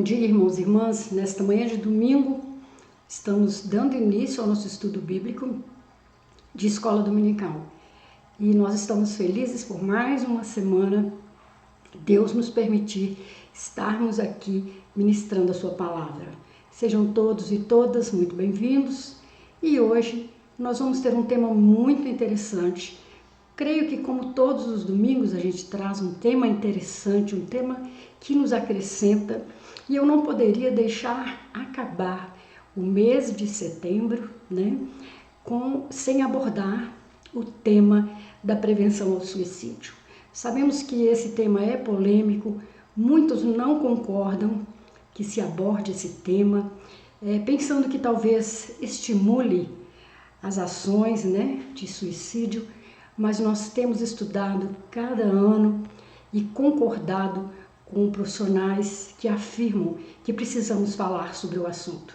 dia, irmãos e irmãs. Nesta manhã de domingo, estamos dando início ao nosso estudo bíblico de escola dominical. E nós estamos felizes por mais uma semana, Deus nos permitir estarmos aqui ministrando a sua palavra. Sejam todos e todas muito bem-vindos. E hoje nós vamos ter um tema muito interessante. Creio que, como todos os domingos, a gente traz um tema interessante, um tema que nos acrescenta, e eu não poderia deixar acabar o mês de setembro, sem abordar o tema da prevenção ao suicídio. Sabemos que esse tema é polêmico, muitos não concordam que se aborde esse tema, pensando que talvez estimule as ações de suicídio, mas nós temos estudado cada ano e concordado com profissionais que afirmam que precisamos falar sobre o assunto.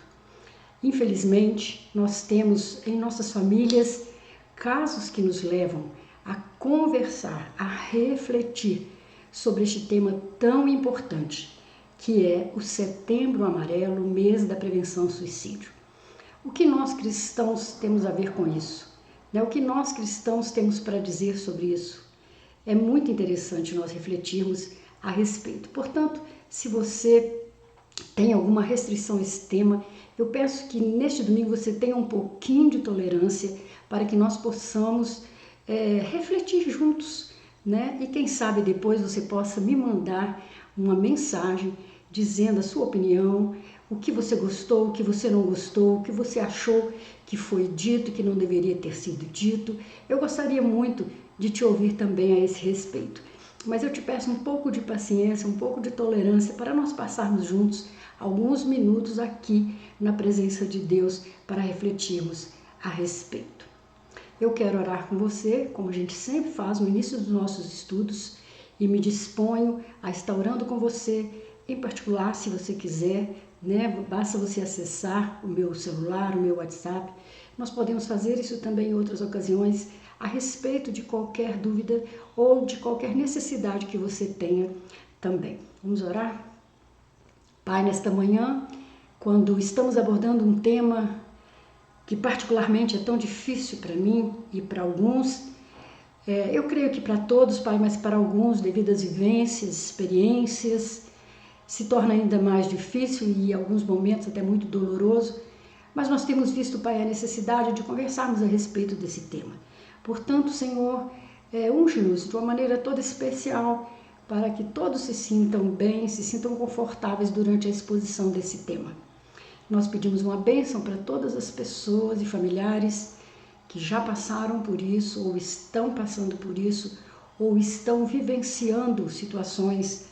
Infelizmente, nós temos em nossas famílias casos que nos levam a conversar, a refletir sobre este tema tão importante, que é o Setembro Amarelo, o mês da prevenção ao suicídio. O que nós cristãos temos a ver com isso? O que nós cristãos temos para dizer sobre isso? É muito interessante nós refletirmos a respeito. Portanto, se você tem alguma restrição a esse tema, eu peço que neste domingo você tenha um pouquinho de tolerância para que nós possamos refletir juntos, E quem sabe depois você possa me mandar uma mensagem dizendo a sua opinião, o que você gostou, o que você não gostou, o que você achou que foi dito, que não deveria ter sido dito. Eu gostaria muito de te ouvir também a esse respeito. Mas eu te peço um pouco de paciência, um pouco de tolerância para nós passarmos juntos alguns minutos aqui na presença de Deus para refletirmos a respeito. Eu quero orar com você, como a gente sempre faz no início dos nossos estudos, e me disponho a estar orando com você, em particular, se você quiser, basta você acessar o meu celular, o meu WhatsApp. Nós podemos fazer isso também em outras ocasiões, a respeito de qualquer dúvida ou de qualquer necessidade que você tenha também. Vamos orar? Pai, nesta manhã, quando estamos abordando um tema que particularmente é tão difícil para mim e para alguns, eu creio que para todos, Pai, mas para alguns, devido às vivências, experiências, se torna ainda mais difícil e em alguns momentos até muito doloroso, mas nós temos visto, Pai, a necessidade de conversarmos a respeito desse tema. Portanto, Senhor, unge-nos de uma maneira toda especial para que todos se sintam bem, se sintam confortáveis durante a exposição desse tema. Nós pedimos uma bênção para todas as pessoas e familiares que já passaram por isso, ou estão passando por isso, ou estão vivenciando situações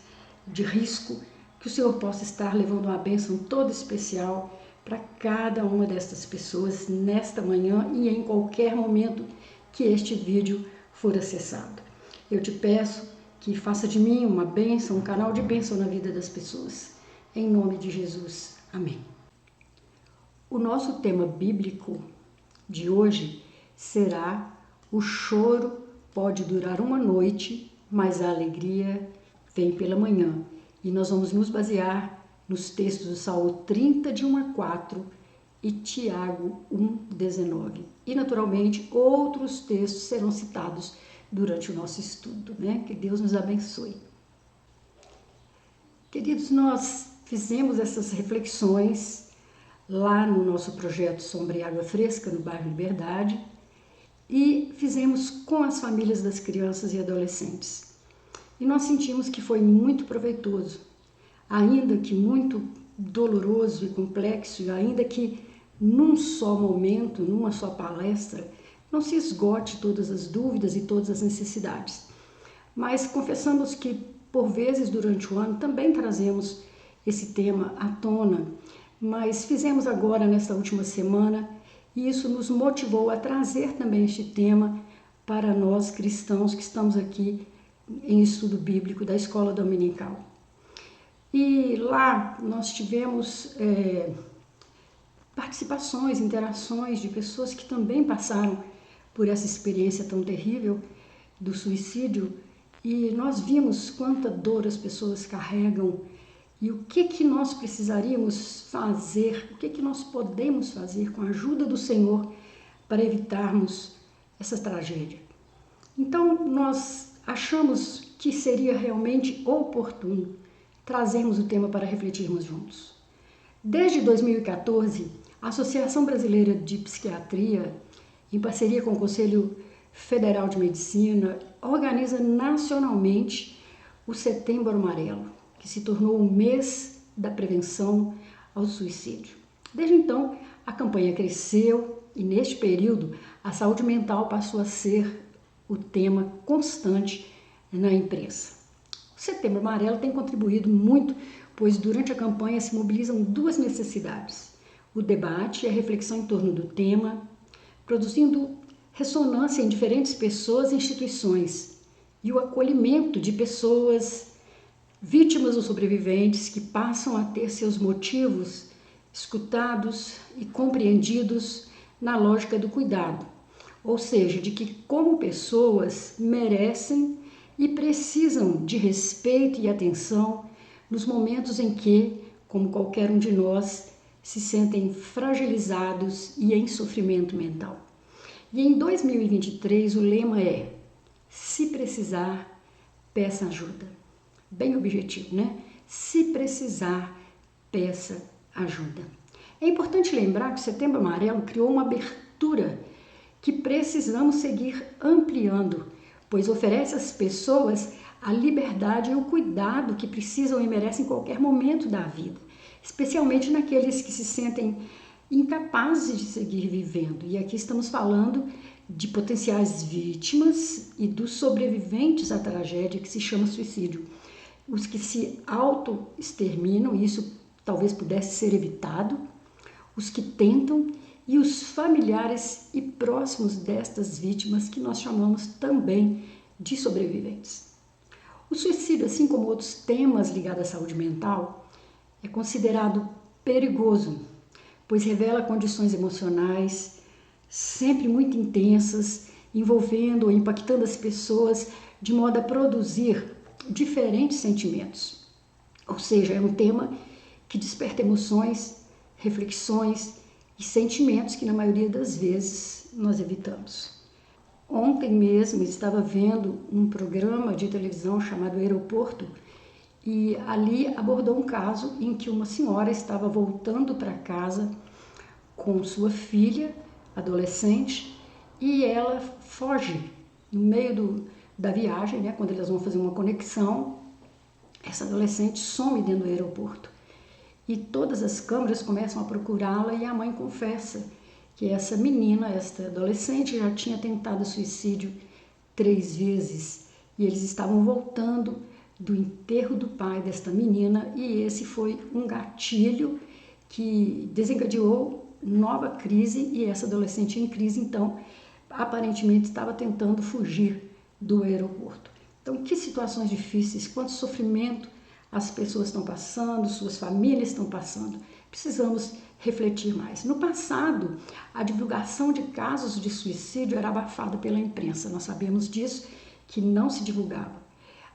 de risco, que o Senhor possa estar levando uma bênção toda especial para cada uma destas pessoas nesta manhã e em qualquer momento que este vídeo for acessado. Eu te peço que faça de mim uma bênção, um canal de bênção na vida das pessoas. Em nome de Jesus. Amém. O nosso tema bíblico de hoje será: o choro pode durar uma noite, mas a alegria vem pela manhã. E nós vamos nos basear nos textos do Salmo 30, de 1 a 4 e Tiago 1, 19. E, naturalmente, outros textos serão citados durante o nosso estudo, Que Deus nos abençoe. Queridos, nós fizemos essas reflexões lá no nosso projeto Sombra e Água Fresca, no bairro Liberdade, e fizemos com as famílias das crianças e adolescentes. E nós sentimos que foi muito proveitoso, ainda que muito doloroso e complexo, e ainda que num só momento, numa só palestra, não se esgote todas as dúvidas e todas as necessidades. Mas confessamos que, por vezes, durante o ano, também trazemos esse tema à tona, mas fizemos agora, nesta última semana, e isso nos motivou a trazer também este tema para nós cristãos que estamos aqui em estudo bíblico da escola dominical. E lá nós tivemos participações, interações de pessoas que também passaram por essa experiência tão terrível do suicídio, e nós vimos quanta dor as pessoas carregam E o que nós precisaríamos fazer, o que nós podemos fazer com a ajuda do Senhor para evitarmos essa tragédia. Então, nós achamos que seria realmente oportuno trazermos o tema para refletirmos juntos. Desde 2014, a Associação Brasileira de Psiquiatria, em parceria com o Conselho Federal de Medicina, organiza nacionalmente o Setembro Amarelo, que se tornou o mês da prevenção ao suicídio. Desde então, a campanha cresceu e, neste período, a saúde mental passou a ser o tema constante na imprensa. O Setembro Amarelo tem contribuído muito, pois durante a campanha se mobilizam duas necessidades: o debate e a reflexão em torno do tema, produzindo ressonância em diferentes pessoas e instituições, e o acolhimento de pessoas vítimas ou sobreviventes que passam a ter seus motivos escutados e compreendidos na lógica do cuidado, ou seja, de que como pessoas merecem e precisam de respeito e atenção nos momentos em que, como qualquer um de nós, se sentem fragilizados e em sofrimento mental. E em 2023 o lema é: se precisar, peça ajuda. Bem objetivo, né? Se precisar, peça ajuda. É importante lembrar que o Setembro Amarelo criou uma abertura que precisamos seguir ampliando, pois oferece às pessoas a liberdade e o cuidado que precisam e merecem em qualquer momento da vida, especialmente naqueles que se sentem incapazes de seguir vivendo. E aqui estamos falando de potenciais vítimas e dos sobreviventes à tragédia que se chama suicídio. Os que se auto-exterminam, isso talvez pudesse ser evitado, os que tentam e os familiares e próximos destas vítimas, que nós chamamos também de sobreviventes. O suicídio, assim como outros temas ligados à saúde mental, é considerado perigoso, pois revela condições emocionais sempre muito intensas, envolvendo ou impactando as pessoas de modo a produzir diferentes sentimentos. Ou seja, é um tema que desperta emoções, reflexões e sentimentos que na maioria das vezes nós evitamos. Ontem mesmo estava vendo um programa de televisão chamado Aeroporto e ali abordou um caso em que uma senhora estava voltando para casa com sua filha adolescente e ela foge no meio da viagem, né, quando elas vão fazer uma conexão. Essa adolescente some dentro do aeroporto e todas as câmeras começam a procurá-la e a mãe confessa que essa menina, esta adolescente, já tinha tentado suicídio 3 vezes e eles estavam voltando do enterro do pai desta menina e esse foi um gatilho que desencadeou nova crise e essa adolescente em crise, então, aparentemente estava tentando fugir do aeroporto. Então, que situações difíceis, quanto sofrimento as pessoas estão passando, suas famílias estão passando. Precisamos refletir mais. No passado, a divulgação de casos de suicídio era abafada pela imprensa. Nós sabemos disso, que não se divulgava.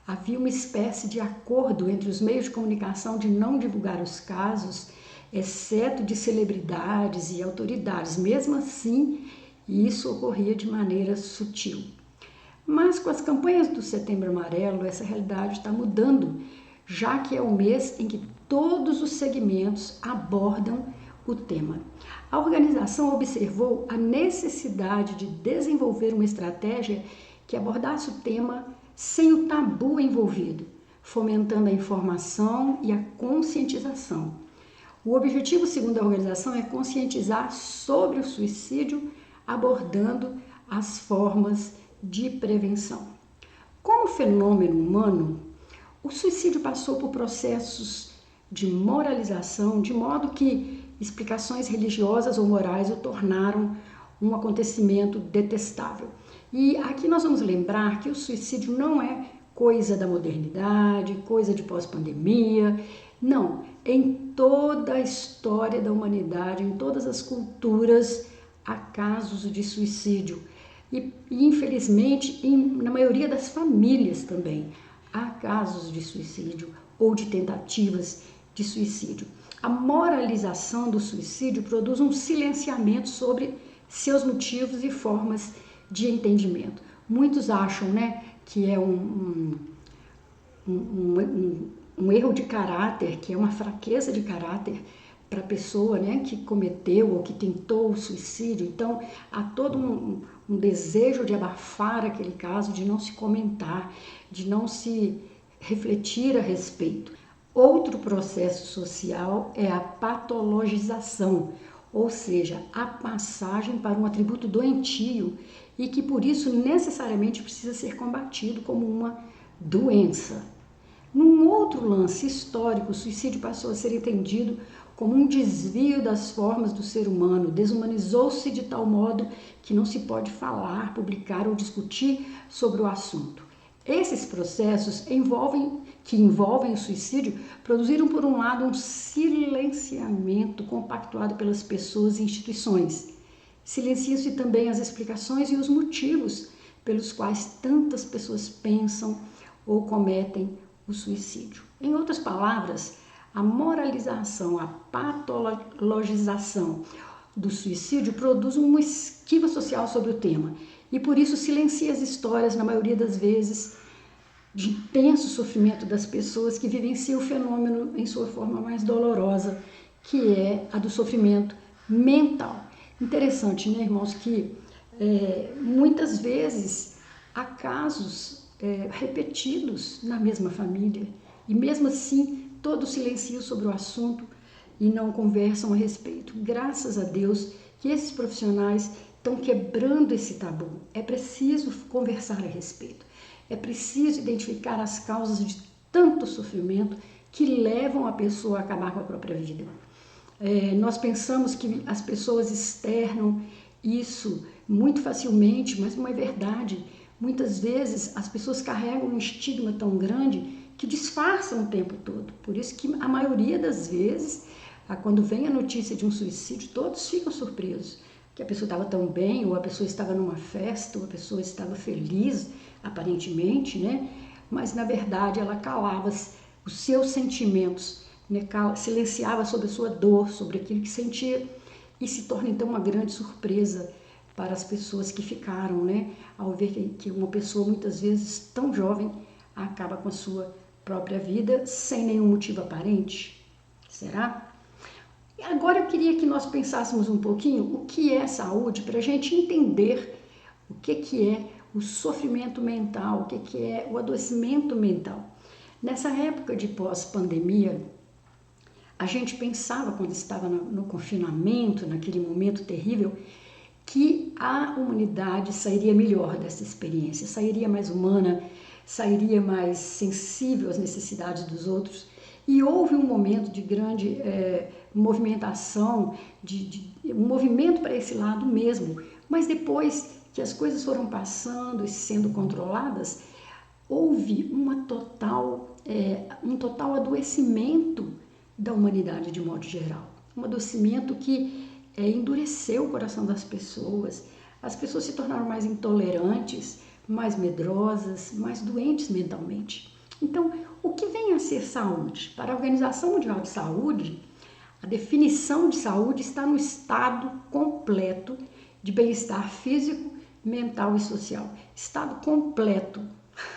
Havia uma espécie de acordo entre os meios de comunicação de não divulgar os casos, exceto de celebridades e autoridades. Mesmo assim, isso ocorria de maneira sutil. Mas com as campanhas do Setembro Amarelo, essa realidade está mudando, já que é o mês em que todos os segmentos abordam o tema. A organização observou a necessidade de desenvolver uma estratégia que abordasse o tema sem o tabu envolvido, fomentando a informação e a conscientização. O objetivo, segundo a organização, é conscientizar sobre o suicídio, abordando as formas de prevenção. Como fenômeno humano, o suicídio passou por processos de moralização, de modo que explicações religiosas ou morais o tornaram um acontecimento detestável. E aqui nós vamos lembrar que o suicídio não é coisa da modernidade, coisa de pós-pandemia. Não, em toda a história da humanidade, em todas as culturas, há casos de suicídio. E infelizmente, na maioria das famílias também, há casos de suicídio ou de tentativas de suicídio. A moralização do suicídio produz um silenciamento sobre seus motivos e formas de entendimento. Muitos acham, né, que é um erro de caráter, que é uma fraqueza de caráter para a pessoa, né, que cometeu ou que tentou o suicídio. Então, há todo um desejo de abafar aquele caso, de não se comentar, de não se refletir a respeito. Outro processo social é a patologização, ou seja, a passagem para um atributo doentio e que por isso necessariamente precisa ser combatido como uma doença. Num outro lance histórico, o suicídio passou a ser entendido como um desvio das formas do ser humano, desumanizou-se de tal modo que não se pode falar, publicar ou discutir sobre o assunto. Esses processos que envolvem o suicídio produziram, por um lado, um silenciamento compactuado pelas pessoas e instituições. Silenciam-se também as explicações e os motivos pelos quais tantas pessoas pensam ou cometem o suicídio. Em outras palavras, a moralização, a patologização do suicídio produz uma esquiva social sobre o tema e por isso silencia as histórias, na maioria das vezes, de intenso sofrimento das pessoas que vivenciam o fenômeno em sua forma mais dolorosa, que é a do sofrimento mental. Interessante, né, irmãos, que muitas vezes há casos repetidos na mesma família e mesmo assim todos silenciam sobre o assunto e não conversam a respeito. Graças a Deus que esses profissionais estão quebrando esse tabu. É preciso conversar a respeito. É preciso identificar as causas de tanto sofrimento que levam a pessoa a acabar com a própria vida. Nós pensamos que as pessoas externam isso muito facilmente, mas não é verdade. Muitas vezes as pessoas carregam um estigma tão grande que disfarçam o tempo todo. Por isso que a maioria das vezes, quando vem a notícia de um suicídio, todos ficam surpresos. Que a pessoa estava tão bem, ou a pessoa estava numa festa, ou a pessoa estava feliz, aparentemente, né? Mas na verdade ela calava os seus sentimentos, né? Silenciava sobre a sua dor, sobre aquilo que sentia, e se torna então uma grande surpresa para as pessoas que ficaram, né? Ao ver que uma pessoa muitas vezes tão jovem acaba com a sua própria vida sem nenhum motivo aparente. Será? E agora eu queria que nós pensássemos um pouquinho o que é saúde para a gente entender o que é o sofrimento mental, o que é o adoecimento mental. Nessa época de pós-pandemia, a gente pensava, quando estava no confinamento, naquele momento terrível, que a humanidade sairia melhor dessa experiência, sairia mais humana, sairia mais sensível às necessidades dos outros. E houve um momento de grande movimentação, um movimento para esse lado mesmo. Mas depois que as coisas foram passando e sendo controladas, houve um total adoecimento da humanidade de modo geral. Um adoecimento que endureceu o coração das pessoas. As pessoas se tornaram mais intolerantes, mais medrosas, mais doentes mentalmente. Então, o que vem a ser saúde? Para a Organização Mundial de Saúde, a definição de saúde está no estado completo de bem-estar físico, mental e social. Estado completo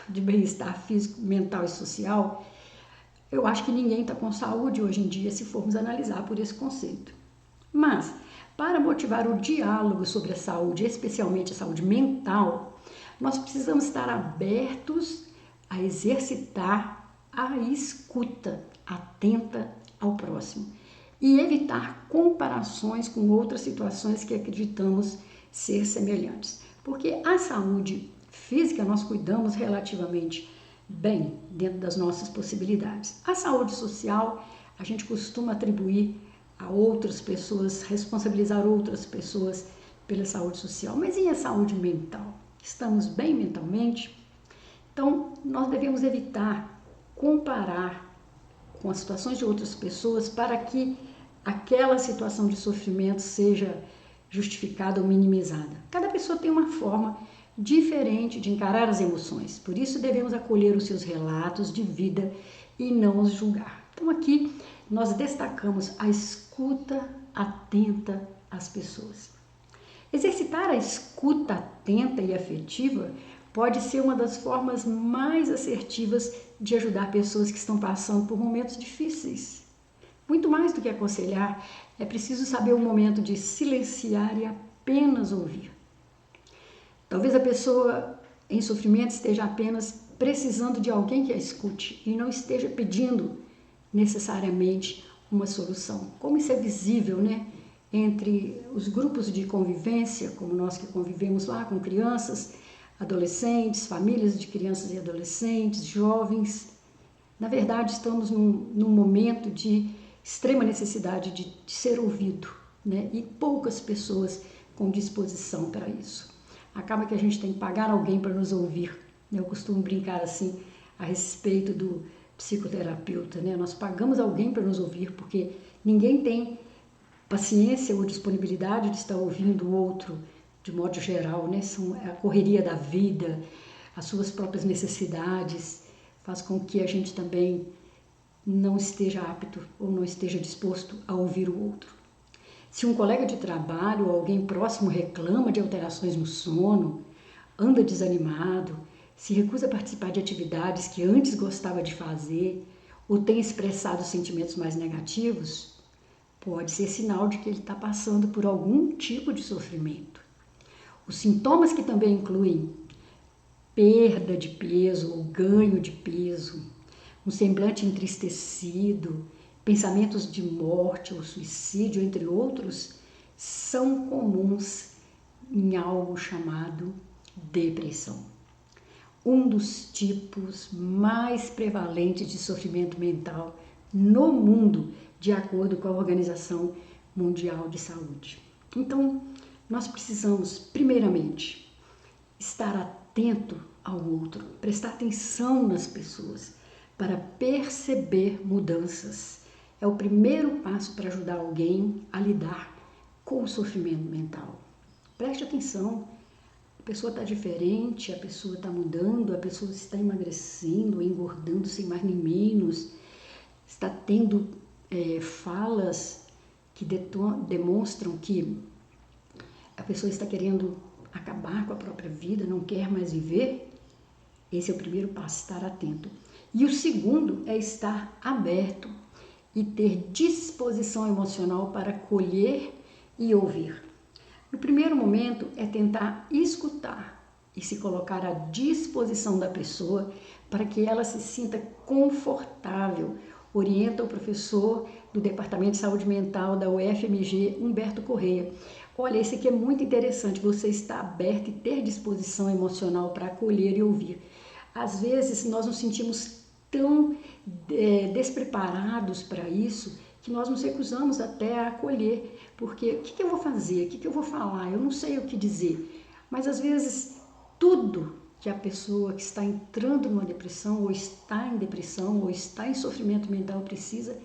de bem-estar físico, mental e social. Eu acho que ninguém está com saúde hoje em dia, se formos analisar por esse conceito. Mas, para motivar o diálogo sobre a saúde, especialmente a saúde mental, nós precisamos estar abertos a exercitar a escuta atenta ao próximo e evitar comparações com outras situações que acreditamos ser semelhantes. Porque a saúde física nós cuidamos relativamente bem dentro das nossas possibilidades. A saúde social a gente costuma atribuir a outras pessoas, responsabilizar outras pessoas pela saúde social. Mas e a saúde mental? Estamos bem mentalmente? Então, nós devemos evitar comparar com as situações de outras pessoas para que aquela situação de sofrimento seja justificada ou minimizada. Cada pessoa tem uma forma diferente de encarar as emoções, por isso devemos acolher os seus relatos de vida e não os julgar. Então aqui nós destacamos a escuta atenta às pessoas. Exercitar a escuta atenta e afetiva pode ser uma das formas mais assertivas de ajudar pessoas que estão passando por momentos difíceis. Muito mais do que aconselhar, é preciso saber o momento de silenciar e apenas ouvir. Talvez a pessoa em sofrimento esteja apenas precisando de alguém que a escute e não esteja pedindo necessariamente uma solução. Como isso é visível, né? Entre os grupos de convivência, como nós que convivemos lá com crianças, adolescentes, famílias de crianças e adolescentes, jovens. Na verdade, estamos num momento de extrema necessidade de ser ouvido, né? E poucas pessoas com disposição para isso. Acaba que a gente tem que pagar alguém para nos ouvir. Eu costumo brincar assim a respeito do psicoterapeuta, né? Nós pagamos alguém para nos ouvir porque ninguém tem paciência ou disponibilidade de estar ouvindo o outro de modo geral, né? São a correria da vida, as suas próprias necessidades, faz com que a gente também não esteja apto ou não esteja disposto a ouvir o outro. Se um colega de trabalho ou alguém próximo reclama de alterações no sono, anda desanimado, se recusa a participar de atividades que antes gostava de fazer ou tem expressado sentimentos mais negativos, pode ser sinal de que ele está passando por algum tipo de sofrimento. Os sintomas que também incluem perda de peso ou ganho de peso, um semblante entristecido, pensamentos de morte ou suicídio, entre outros, são comuns em algo chamado depressão. Um dos tipos mais prevalentes de sofrimento mental no mundo, de acordo com a Organização Mundial de Saúde. Então, nós precisamos, primeiramente, estar atento ao outro, prestar atenção nas pessoas, para perceber mudanças. É o primeiro passo para ajudar alguém a lidar com o sofrimento mental. Preste atenção, a pessoa está diferente, a pessoa está mudando, a pessoa está emagrecendo, engordando sem mais nem menos, está tendo falas que demonstram que a pessoa está querendo acabar com a própria vida, não quer mais viver. Esse é o primeiro passo, estar atento. E o segundo é estar aberto e ter disposição emocional para acolher e ouvir. No primeiro momento é tentar escutar e se colocar à disposição da pessoa para que ela se sinta confortável. Orienta o professor do Departamento de Saúde Mental da UFMG, Humberto Correia. Olha, esse aqui é muito interessante, você estar aberto e ter disposição emocional para acolher e ouvir. Às vezes nós nos sentimos tão despreparados para isso que nós nos recusamos até a acolher, porque o que eu vou fazer, o que eu vou falar, eu não sei o que dizer. Mas às vezes tudo que a pessoa que está entrando numa depressão, ou está em depressão, ou está em sofrimento mental precisa,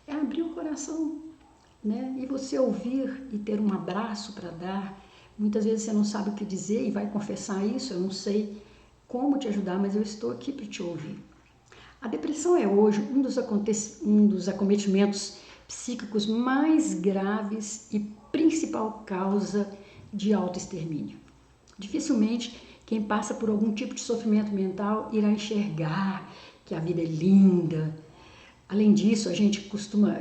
é abrir o coração, né? E você ouvir e ter um abraço para dar. Muitas vezes você não sabe o que dizer e vai confessar isso, eu não sei como te ajudar, mas eu estou aqui para te ouvir. A depressão é hoje um dos acometimentos psíquicos mais graves e principal causa de autoextermínio. Dificilmente quem passa por algum tipo de sofrimento mental irá enxergar que a vida é linda. Além disso, a gente costuma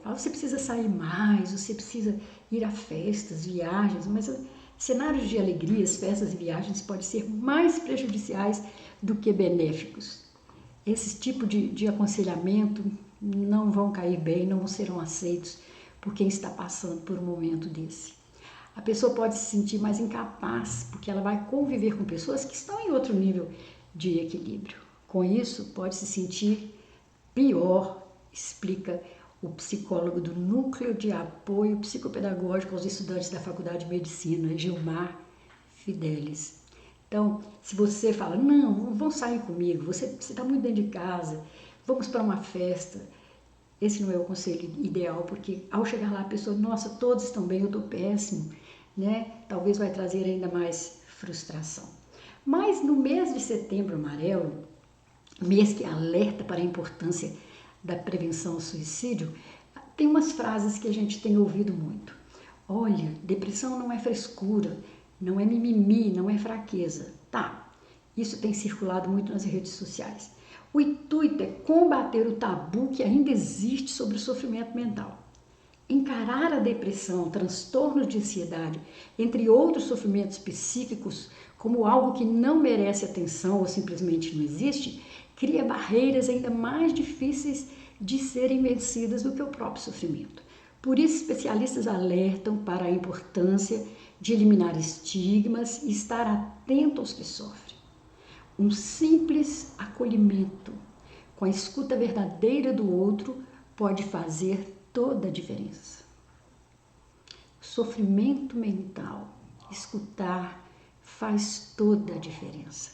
falar, você precisa sair mais, você precisa ir a festas, viagens, mas cenários de alegrias, festas e viagens podem ser mais prejudiciais do que benéficos. Esse tipo de aconselhamento não vão cair bem, não serão aceitos por quem está passando por um momento desse. A pessoa pode se sentir mais incapaz, porque ela vai conviver com pessoas que estão em outro nível de equilíbrio. Com isso, pode se sentir pior, explica o psicólogo do Núcleo de Apoio Psicopedagógico aos Estudantes da Faculdade de Medicina, Gilmar Fidelis. Então, se você fala, não vão sair comigo, você está muito dentro de casa, vamos para uma festa, esse não é o conselho ideal, porque ao chegar lá a pessoa, nossa, todos estão bem, eu estou péssimo, né? Talvez vai trazer ainda mais frustração. Mas no mês de Setembro Amarelo, mês que alerta para a importância da prevenção ao suicídio, tem umas frases que a gente tem ouvido muito. Olha, depressão não é frescura, não é mimimi, não é fraqueza. Tá, isso tem circulado muito nas redes sociais. O intuito é combater o tabu que ainda existe sobre o sofrimento mental. Encarar a depressão, transtornos de ansiedade, entre outros sofrimentos psíquicos, como algo que não merece atenção ou simplesmente não existe, cria barreiras ainda mais difíceis de serem vencidas do que o próprio sofrimento. Por isso, especialistas alertam para a importância de eliminar estigmas e estar atento aos que sofrem. Um simples acolhimento, com a escuta verdadeira do outro, pode fazer toda a diferença. Sofrimento mental, escutar, faz toda a diferença.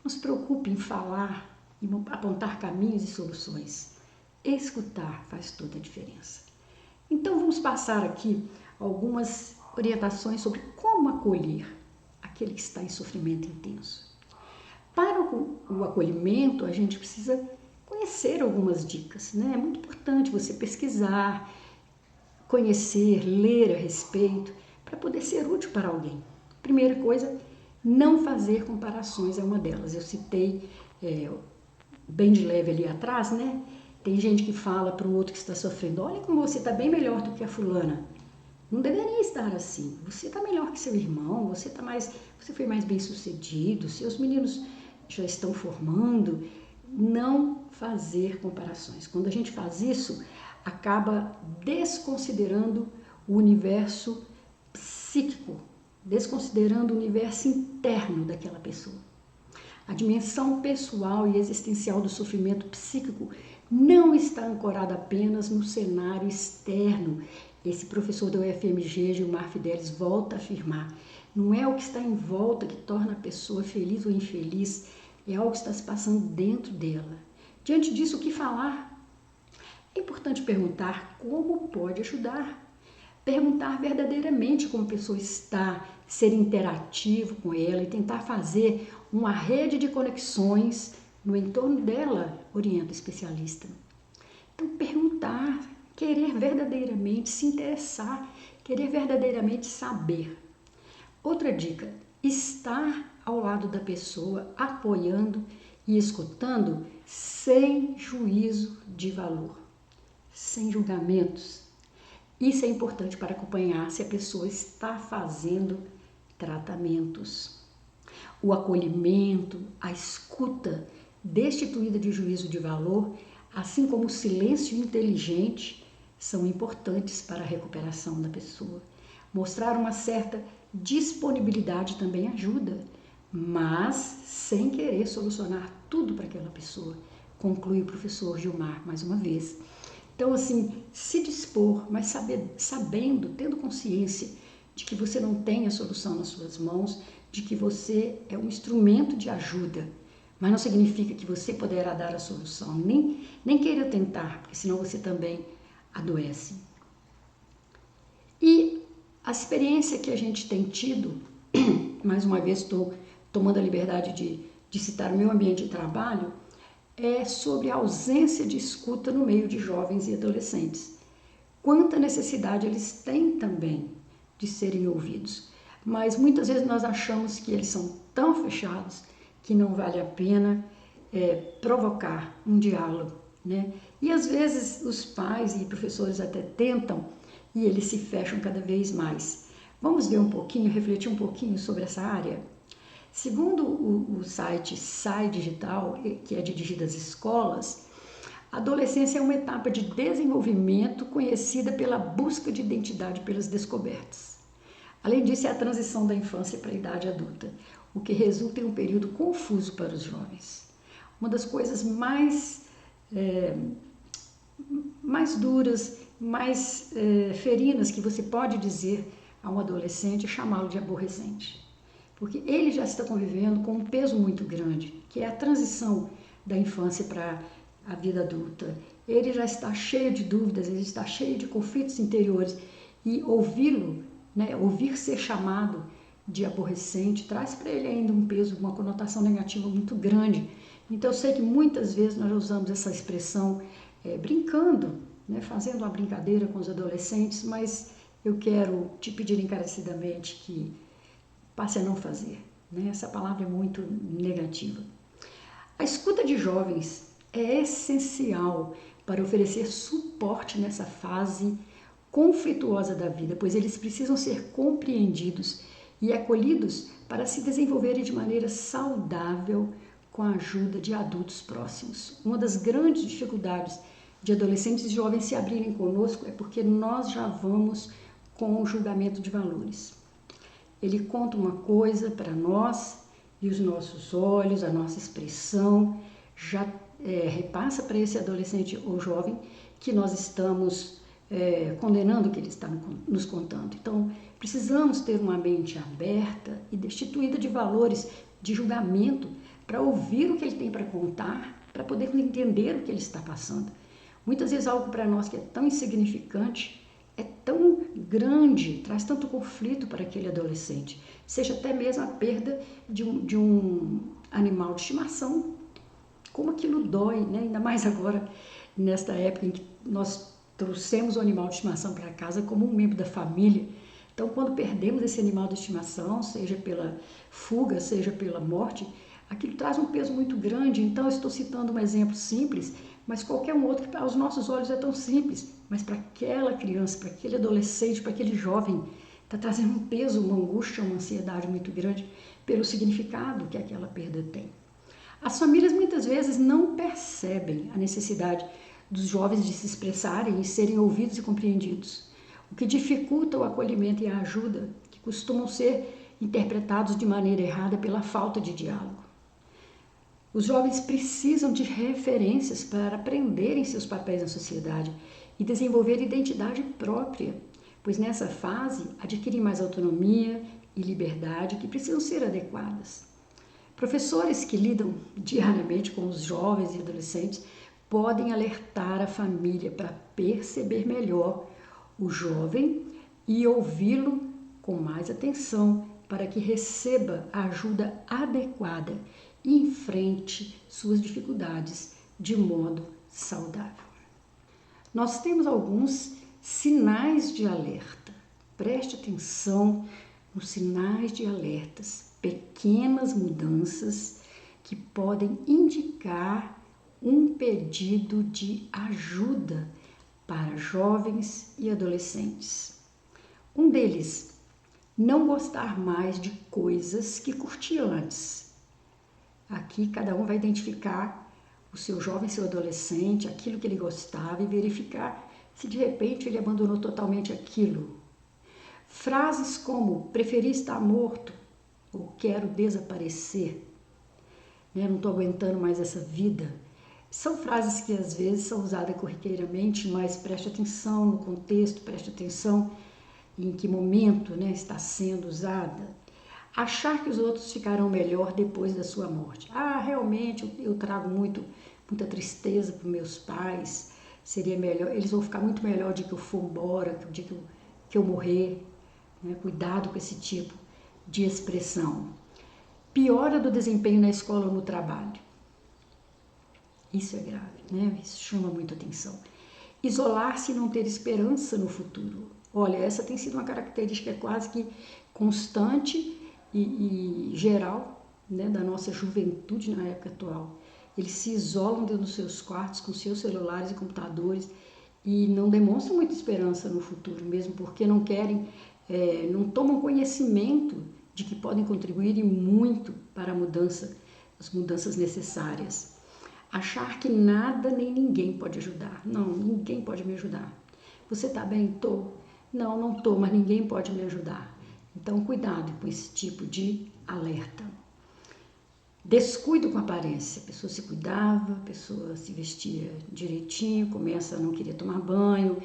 Não se preocupe em falar e apontar caminhos e soluções. Escutar faz toda a diferença. Então vamos passar aqui algumas orientações sobre como acolher aquele que está em sofrimento intenso. Para o acolhimento, a gente precisa conhecer algumas dicas, né? É muito importante você pesquisar, conhecer, ler a respeito, para poder ser útil para alguém. Primeira coisa, não fazer comparações é uma delas. Eu citei bem de leve ali atrás, né? Tem gente que fala para o outro que está sofrendo, olha como você está bem melhor do que a fulana. Não deveria estar assim. Você está melhor que seu irmão, você foi mais bem sucedido, seus meninos já estão formando. Não fazer comparações. Quando a gente faz isso, acaba desconsiderando o universo psíquico, desconsiderando o universo interno daquela pessoa. A dimensão pessoal e existencial do sofrimento psíquico não está ancorada apenas no cenário externo. Esse professor da UFMG, Gilmar Fidelis, volta a afirmar. Não é o que está em volta que torna a pessoa feliz ou infeliz, é algo que está se passando dentro dela. Diante disso, o que falar? É importante perguntar como pode ajudar. Perguntar verdadeiramente como a pessoa está, ser interativo com ela e tentar fazer uma rede de conexões no entorno dela, orienta o especialista. Então, perguntar, querer verdadeiramente se interessar, querer verdadeiramente saber. Outra dica, estar ao lado da pessoa, apoiando e escutando sem juízo de valor, sem julgamentos. Isso é importante para acompanhar se a pessoa está fazendo tratamentos. O acolhimento, a escuta destituída de juízo de valor, assim como o silêncio inteligente, são importantes para a recuperação da pessoa. Mostrar uma certa disponibilidade também ajuda, mas sem querer solucionar tudo para aquela pessoa, conclui o professor Gilmar mais uma vez. Então, assim, se dispor, mas sabendo, tendo consciência de que você não tem a solução nas suas mãos, de que você é um instrumento de ajuda, mas não significa que você poderá dar a solução, nem queira tentar, porque senão você também adoece. E a experiência que a gente tem tido, mais uma vez estou tomando a liberdade de citar o meu ambiente de trabalho, é sobre a ausência de escuta no meio de jovens e adolescentes. Quanta necessidade eles têm também de serem ouvidos. Mas muitas vezes nós achamos que eles são tão fechados que não vale a pena provocar um diálogo, né? E às vezes os pais e professores até tentam e eles se fecham cada vez mais. Vamos ver um pouquinho, refletir um pouquinho sobre essa área? Segundo o site SAI Digital, que é dirigido às escolas, a adolescência é uma etapa de desenvolvimento conhecida pela busca de identidade pelas descobertas. Além disso, é a transição da infância para a idade adulta, o que resulta em um período confuso para os jovens. Uma das coisas mais duras, mais ferinas que você pode dizer a um adolescente é chamá-lo de aborrecente. Porque ele já está convivendo com um peso muito grande, que é a transição da infância para a vida adulta. Ele já está cheio de dúvidas, ele está cheio de conflitos interiores e ouvi-lo, né, ouvir ser chamado de aborrecente, traz para ele ainda um peso, uma conotação negativa muito grande. Então eu sei que muitas vezes nós usamos essa expressão brincando, né, fazendo uma brincadeira com os adolescentes, mas eu quero te pedir encarecidamente que passe a não fazer. Né? Essa palavra é muito negativa. A escuta de jovens é essencial para oferecer suporte nessa fase conflituosa da vida, pois eles precisam ser compreendidos e acolhidos para se desenvolverem de maneira saudável com a ajuda de adultos próximos. Uma das grandes dificuldades de adolescentes e jovens se abrirem conosco é porque nós já vamos com o julgamento de valores. Ele conta uma coisa para nós e os nossos olhos, a nossa expressão já repassa para esse adolescente ou jovem que nós estamos condenando o que ele está nos contando. Então, precisamos ter uma mente aberta e destituída de valores de julgamento para ouvir o que ele tem para contar, para poder entender o que ele está passando. Muitas vezes algo para nós que é tão insignificante, é tão grande, traz tanto conflito para aquele adolescente, seja até mesmo a perda de um animal de estimação, como aquilo dói, né? Ainda mais agora, nesta época em que nós trouxemos o animal de estimação para casa como um membro da família. Então, quando perdemos esse animal de estimação, seja pela fuga, seja pela morte, aquilo traz um peso muito grande. Então, eu estou citando um exemplo simples, mas qualquer um outro que aos nossos olhos é tão simples, mas para aquela criança, para aquele adolescente, para aquele jovem, está trazendo um peso, uma angústia, uma ansiedade muito grande pelo significado que aquela perda tem. As famílias muitas vezes não percebem a necessidade dos jovens de se expressarem e serem ouvidos e compreendidos, o que dificulta o acolhimento e a ajuda, que costumam ser interpretados de maneira errada pela falta de diálogo. Os jovens precisam de referências para aprenderem seus papéis na sociedade e desenvolver identidade própria, pois nessa fase adquirem mais autonomia e liberdade que precisam ser adequadas. Professores que lidam diariamente com os jovens e adolescentes podem alertar a família para perceber melhor o jovem e ouvi-lo com mais atenção para que receba a ajuda adequada e enfrente suas dificuldades de modo saudável. Nós temos alguns sinais de alerta. Preste atenção nos sinais de alertas, pequenas mudanças que podem indicar um pedido de ajuda para jovens e adolescentes. Um deles, não gostar mais de coisas que curtia antes. Aqui cada um vai identificar o seu jovem, seu adolescente, aquilo que ele gostava e verificar se de repente ele abandonou totalmente aquilo. Frases como preferi estar morto ou quero desaparecer, não estou aguentando mais essa vida. São frases que às vezes são usadas corriqueiramente, mas preste atenção no contexto, preste atenção em que momento está sendo usada. Achar que os outros ficarão melhor depois da sua morte. Realmente eu trago muita tristeza para meus pais, seria melhor, eles vão ficar muito melhor o dia que eu for embora, o dia que eu morrer. Cuidado com esse tipo de expressão. Piora do desempenho na escola ou no trabalho. Isso é grave, Isso chama muito atenção. Isolar-se e não ter esperança no futuro. Olha, essa tem sido uma característica quase que constante e geral, da nossa juventude na época atual. Eles se isolam dentro dos seus quartos com seus celulares e computadores e não demonstram muita esperança no futuro, mesmo porque não querem, não tomam conhecimento de que podem contribuir muito para as mudanças necessárias. Achar que nada nem ninguém pode ajudar. Não, ninguém pode me ajudar. Você está bem? Tô. Não, não tô, mas ninguém pode me ajudar. Então, cuidado com esse tipo de alerta. Descuido com a aparência. A pessoa se cuidava, a pessoa se vestia direitinho, começa a não querer tomar banho,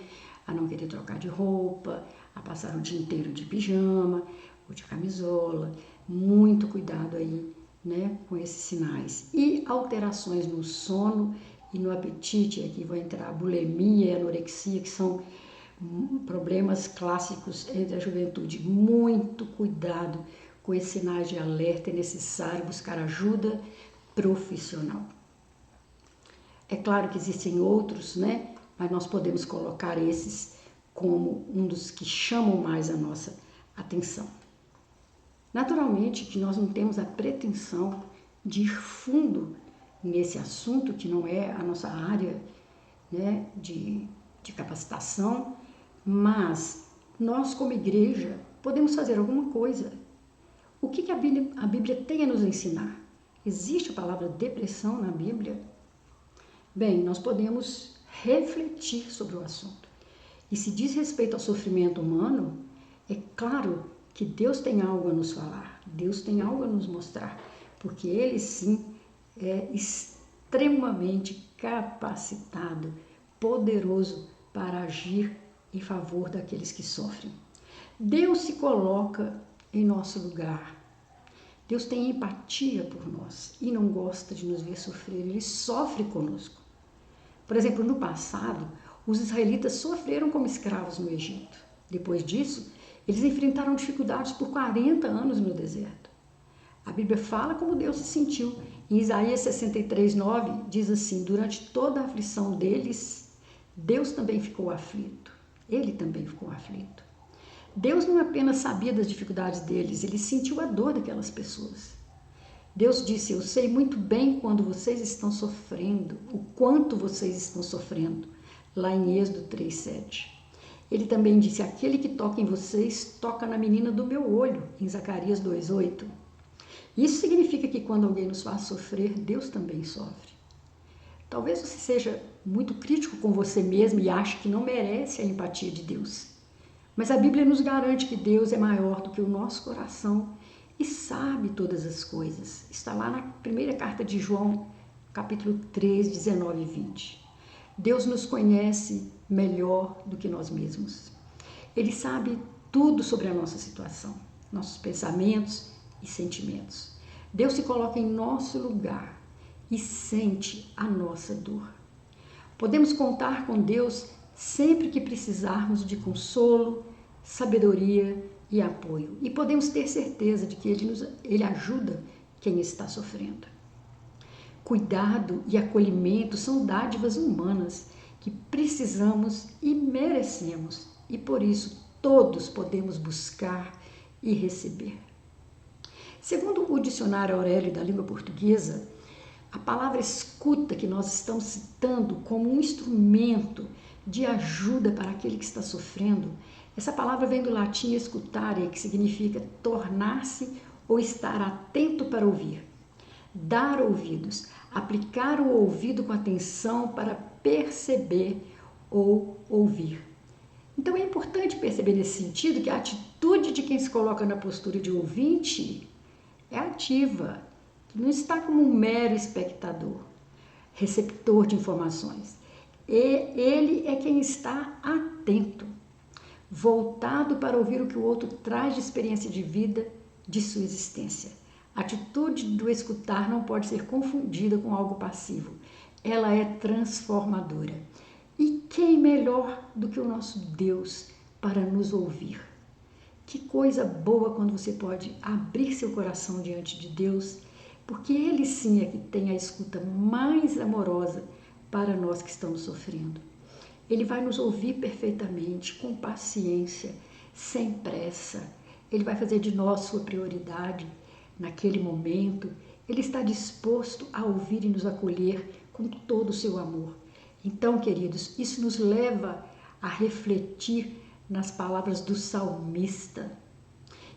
a não querer trocar de roupa, a passar o dia inteiro de pijama ou de camisola. Muito cuidado aí, com esses sinais. E alterações no sono e no apetite, aqui vai entrar a bulimia e a anorexia, que são problemas clássicos entre a juventude. Muito cuidado com esses sinais de alerta, é necessário buscar ajuda profissional. É claro que existem outros, né? Mas nós podemos colocar esses como um dos que chamam mais a nossa atenção. Naturalmente que nós não temos a pretensão de ir fundo nesse assunto, que não é a nossa área, né, de capacitação, mas nós, como igreja, podemos fazer alguma coisa. O que a Bíblia tem a nos ensinar? Existe a palavra depressão na Bíblia? Bem, nós podemos refletir sobre o assunto. E se diz respeito ao sofrimento humano, é claro que Deus tem algo a nos falar, Deus tem algo a nos mostrar, porque Ele sim é extremamente capacitado, poderoso para agir em favor daqueles que sofrem. Deus se coloca em nosso lugar. Deus tem empatia por nós e não gosta de nos ver sofrer, Ele sofre conosco. Por exemplo, no passado, os israelitas sofreram como escravos no Egito. Depois disso, eles enfrentaram dificuldades por 40 anos no deserto. A Bíblia fala como Deus se sentiu. Em Isaías 63:9 diz assim: durante toda a aflição deles, Deus também ficou aflito. Ele também ficou aflito. Deus não apenas sabia das dificuldades deles, ele sentiu a dor daquelas pessoas. Deus disse: eu sei muito bem quando vocês estão sofrendo, o quanto vocês estão sofrendo, lá em Êxodo 3:7. Ele também disse: aquele que toca em vocês, toca na menina do meu olho, em Zacarias 2:8. Isso significa que quando alguém nos faz sofrer, Deus também sofre. Talvez você seja muito crítico com você mesmo e ache que não merece a empatia de Deus. Mas a Bíblia nos garante que Deus é maior do que o nosso coração e sabe todas as coisas. Está lá na primeira carta de João, capítulo 3, 19 e 20. Deus nos conhece melhor do que nós mesmos. Ele sabe tudo sobre a nossa situação, nossos pensamentos e sentimentos. Deus se coloca em nosso lugar e sente a nossa dor. Podemos contar com Deus sempre que precisarmos de consolo, sabedoria e apoio. E podemos ter certeza de que Ele ajuda quem está sofrendo. Cuidado e acolhimento são dádivas humanas que precisamos e merecemos. E por isso todos podemos buscar e receber. Segundo o dicionário Aurélio da língua portuguesa, a palavra escuta que nós estamos citando como um instrumento de ajuda para aquele que está sofrendo, essa palavra vem do latim escutare, que significa tornar-se ou estar atento para ouvir. Dar ouvidos, aplicar o ouvido com atenção para perceber ou ouvir. Então é importante perceber nesse sentido que a atitude de quem se coloca na postura de ouvinte é ativa, não está como um mero espectador, receptor de informações. Ele é quem está atento, voltado para ouvir o que o outro traz de experiência de vida, de sua existência. A atitude do escutar não pode ser confundida com algo passivo. Ela é transformadora. E quem melhor do que o nosso Deus para nos ouvir? Que coisa boa quando você pode abrir seu coração diante de Deus, porque Ele sim é que tem a escuta mais amorosa para nós que estamos sofrendo. Ele vai nos ouvir perfeitamente, com paciência, sem pressa. Ele vai fazer de nós sua prioridade naquele momento. Ele está disposto a ouvir e nos acolher com todo o seu amor. Então, queridos, isso nos leva a refletir nas palavras do salmista,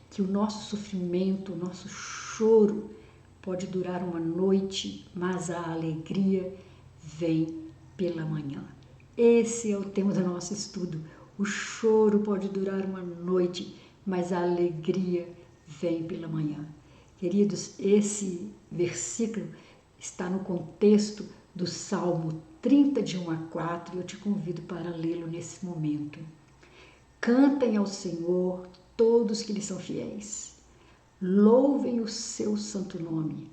que o nosso sofrimento, o nosso choro pode durar uma noite, mas a alegria vem pela manhã. Esse é o tema do nosso estudo. O choro pode durar uma noite, mas a alegria vem pela manhã. Queridos, esse versículo está no contexto do Salmo 30, de 1 a 4, e eu te convido para lê-lo nesse momento. Cantem ao Senhor todos que lhe são fiéis. Louvem o seu santo nome,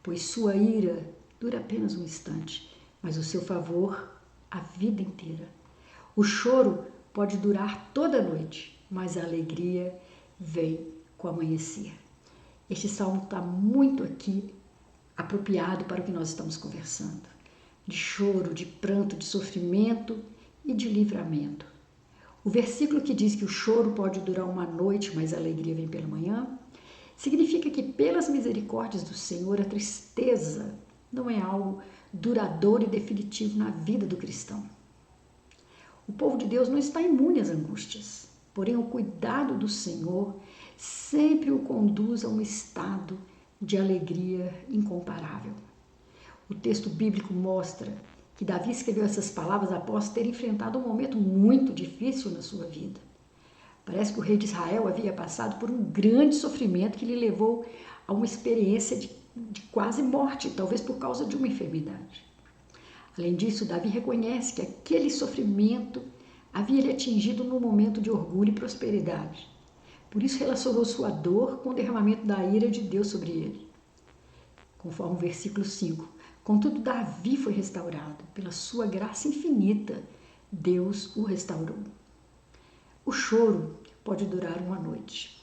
pois sua ira dura apenas um instante, mas o seu favor a vida inteira. O choro pode durar toda a noite, mas a alegria vem com o amanhecer. Este salmo está muito aqui apropriado para o que nós estamos conversando. de choro, de pranto, de sofrimento e de livramento. O versículo que diz que o choro pode durar uma noite, mas a alegria vem pela manhã, significa que pelas misericórdias do Senhor, a tristeza não é algo duradouro e definitivo na vida do cristão. O povo de Deus não está imune às angústias, porém o cuidado do Senhor sempre o conduz a um estado de alegria incomparável. O texto bíblico mostra que Davi escreveu essas palavras após ter enfrentado um momento muito difícil na sua vida. Parece que o rei de Israel havia passado por um grande sofrimento que lhe levou a uma experiência de quase morte, talvez por causa de uma enfermidade. Além disso, Davi reconhece que aquele sofrimento havia lhe atingido num momento de orgulho e prosperidade. Por isso relacionou sua dor com o derramamento da ira de Deus sobre ele. Conforme o versículo 5. Contudo, Davi foi restaurado. Pela sua graça infinita, Deus o restaurou. O choro pode durar uma noite.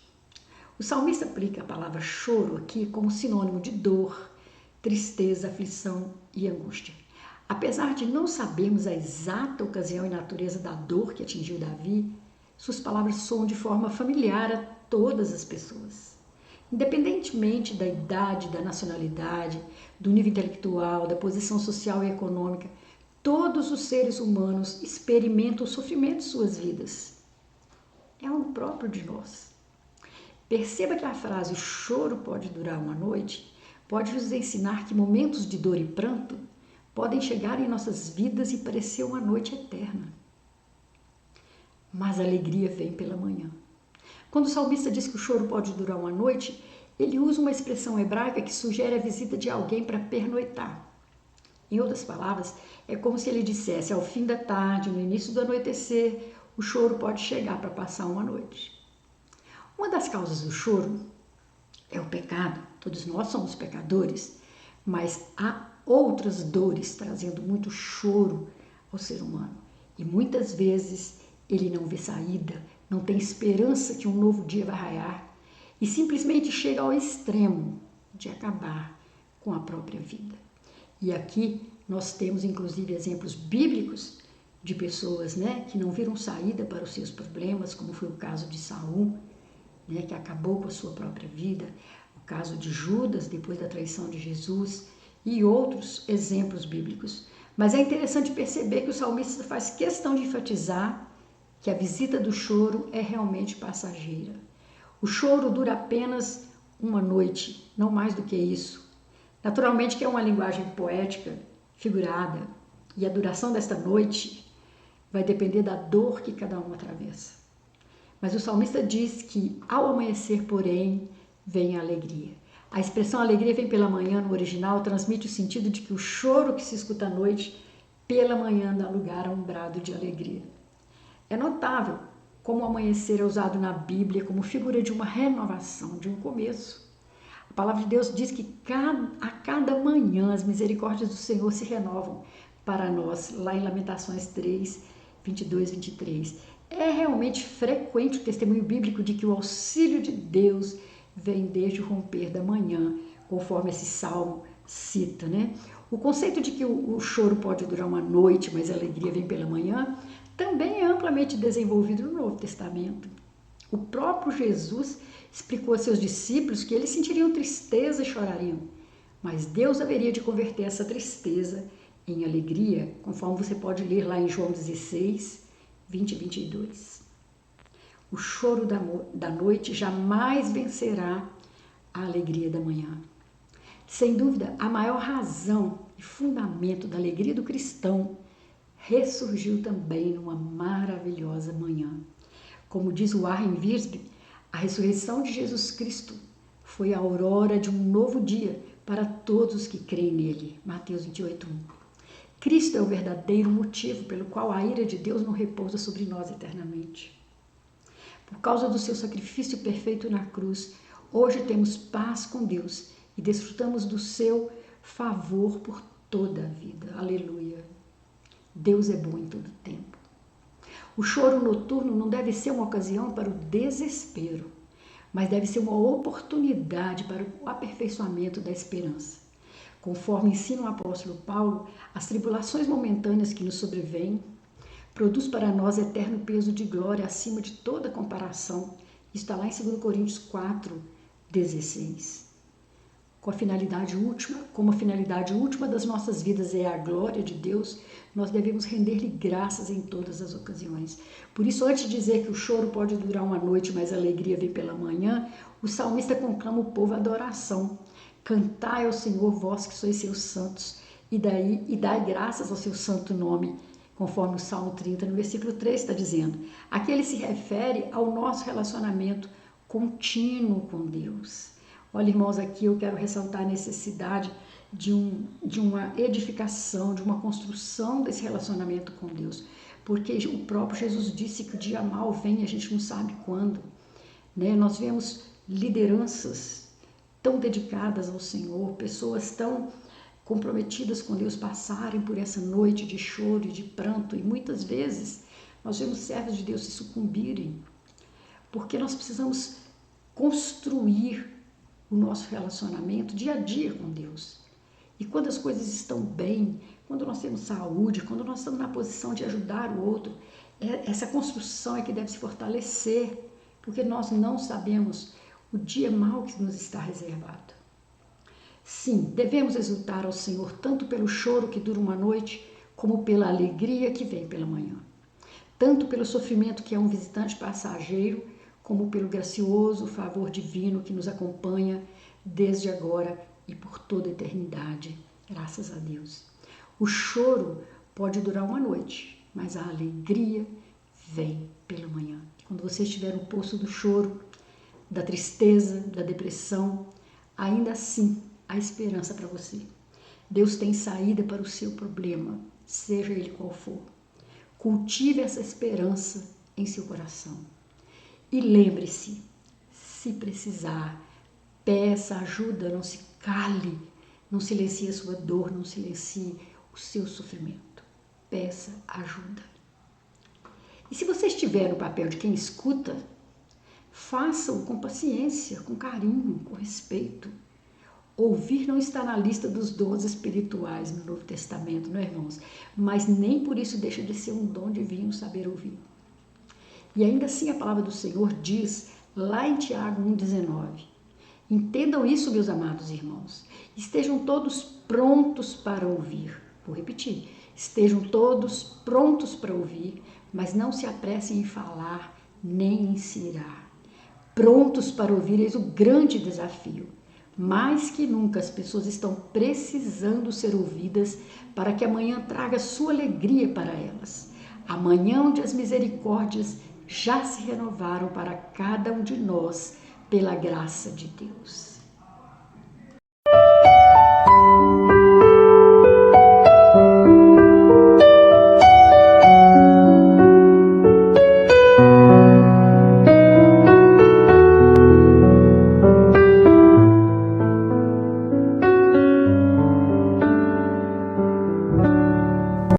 O salmista aplica a palavra choro aqui como sinônimo de dor, tristeza, aflição e angústia. Apesar de não sabermos a exata ocasião e natureza da dor que atingiu Davi, suas palavras soam de forma familiar a todas as pessoas. Independentemente da idade, da nacionalidade, do nível intelectual, da posição social e econômica, todos os seres humanos experimentam o sofrimento de suas vidas. É algo próprio de nós. Perceba que a frase "o choro pode durar uma noite" pode nos ensinar que momentos de dor e pranto podem chegar em nossas vidas e parecer uma noite eterna. Mas a alegria vem pela manhã. Quando o salmista diz que o choro pode durar uma noite, ele usa uma expressão hebraica que sugere a visita de alguém para pernoitar. Em outras palavras, é como se ele dissesse, ao fim da tarde, no início do anoitecer, o choro pode chegar para passar uma noite. Uma das causas do choro é o pecado. Todos nós somos pecadores, mas há outras dores trazendo muito choro ao ser humano. E muitas vezes ele não vê saída, não tem esperança que um novo dia vai raiar e simplesmente chega ao extremo de acabar com a própria vida. E aqui nós temos inclusive exemplos bíblicos de pessoas, que não viram saída para os seus problemas, como foi o caso de Saul, que acabou com a sua própria vida, o caso de Judas depois da traição de Jesus e outros exemplos bíblicos. Mas é interessante perceber que o salmista faz questão de enfatizar que a visita do choro é realmente passageira. O choro dura apenas uma noite, não mais do que isso. Naturalmente que é uma linguagem poética, figurada, e a duração desta noite vai depender da dor que cada um atravessa. Mas o salmista diz que ao amanhecer, porém, vem a alegria. A expressão alegria vem pela manhã no original transmite o sentido de que o choro que se escuta à noite, pela manhã dá lugar a um brado de alegria. É notável como o amanhecer é usado na Bíblia como figura de uma renovação, de um começo. A palavra de Deus diz que a cada manhã as misericórdias do Senhor se renovam para nós, lá em Lamentações 3, 22, 23. É realmente frequente o testemunho bíblico de que o auxílio de Deus vem desde o romper da manhã, conforme esse salmo cita, O conceito de que o choro pode durar uma noite, mas a alegria vem pela manhã, também é amplamente desenvolvido no Novo Testamento. O próprio Jesus explicou a seus discípulos que eles sentiriam tristeza e chorariam, mas Deus haveria de converter essa tristeza em alegria, conforme você pode ler lá em João 16, 20 e 22. O choro da noite jamais vencerá a alegria da manhã. Sem dúvida, a maior razão e fundamento da alegria do cristão ressurgiu também numa maravilhosa manhã. Como diz Warren Wiersbe, a ressurreição de Jesus Cristo foi a aurora de um novo dia para todos que creem nele. Mateus 28, 1. Cristo é o verdadeiro motivo pelo qual a ira de Deus não repousa sobre nós eternamente. Por causa do seu sacrifício perfeito na cruz, hoje temos paz com Deus e desfrutamos do seu favor por toda a vida. Aleluia! Deus é bom em todo tempo. O choro noturno não deve ser uma ocasião para o desespero, mas deve ser uma oportunidade para o aperfeiçoamento da esperança. Conforme ensina o apóstolo Paulo, as tribulações momentâneas que nos sobrevêm produz para nós eterno peso de glória acima de toda comparação. Está lá em 2 Coríntios 4:16. Como a finalidade última das nossas vidas é a glória de Deus, nós devemos render-lhe graças em todas as ocasiões. Por isso, antes de dizer que o choro pode durar uma noite, mas a alegria vem pela manhã, o salmista conclama o povo à adoração. Cantai ao Senhor, vós que sois seus santos, e dai graças ao seu santo nome, conforme o Salmo 30, no versículo 3 está dizendo. Aqui ele se refere ao nosso relacionamento contínuo com Deus. Olha, irmãos, aqui eu quero ressaltar a necessidade de uma edificação, de uma construção desse relacionamento com Deus, porque o próprio Jesus disse que o dia mau vem e a gente não sabe quando, né? Nós vemos lideranças tão dedicadas ao Senhor, pessoas tão comprometidas com Deus passarem por essa noite de choro e de pranto, e muitas vezes nós vemos servos de Deus se sucumbirem, porque nós precisamos construir o nosso relacionamento dia a dia com Deus. E quando as coisas estão bem, quando nós temos saúde, quando nós estamos na posição de ajudar o outro, essa construção é que deve se fortalecer, porque nós não sabemos o dia mau que nos está reservado. Sim, devemos exultar ao Senhor tanto pelo choro que dura uma noite, como pela alegria que vem pela manhã. Tanto pelo sofrimento que é um visitante passageiro, como pelo gracioso favor divino que nos acompanha desde agora e por toda a eternidade, graças a Deus. O choro pode durar uma noite, mas a alegria vem pela manhã. Quando você estiver no poço do choro, da tristeza, da depressão, ainda assim há esperança para você. Deus tem saída para o seu problema, seja ele qual for. Cultive essa esperança em seu coração. E lembre-se, se precisar, peça ajuda, não se cale, não silencie a sua dor, não silencie o seu sofrimento. Peça ajuda. E se você estiver no papel de quem escuta, faça-o com paciência, com carinho, com respeito. Ouvir não está na lista dos dons espirituais no Novo Testamento, não é, irmãos? Mas nem por isso deixa de ser um dom divino saber ouvir. E ainda assim a palavra do Senhor diz, lá em Tiago 1,19, entendam isso, meus amados irmãos, estejam todos prontos para ouvir. Vou repetir, estejam todos prontos para ouvir, mas não se apressem em falar, nem em se irar. Prontos para ouvir, eis o grande desafio. Mais que nunca as pessoas estão precisando ser ouvidas para que amanhã traga sua alegria para elas. Amanhã onde as misericórdias já se renovaram para cada um de nós pela graça de Deus.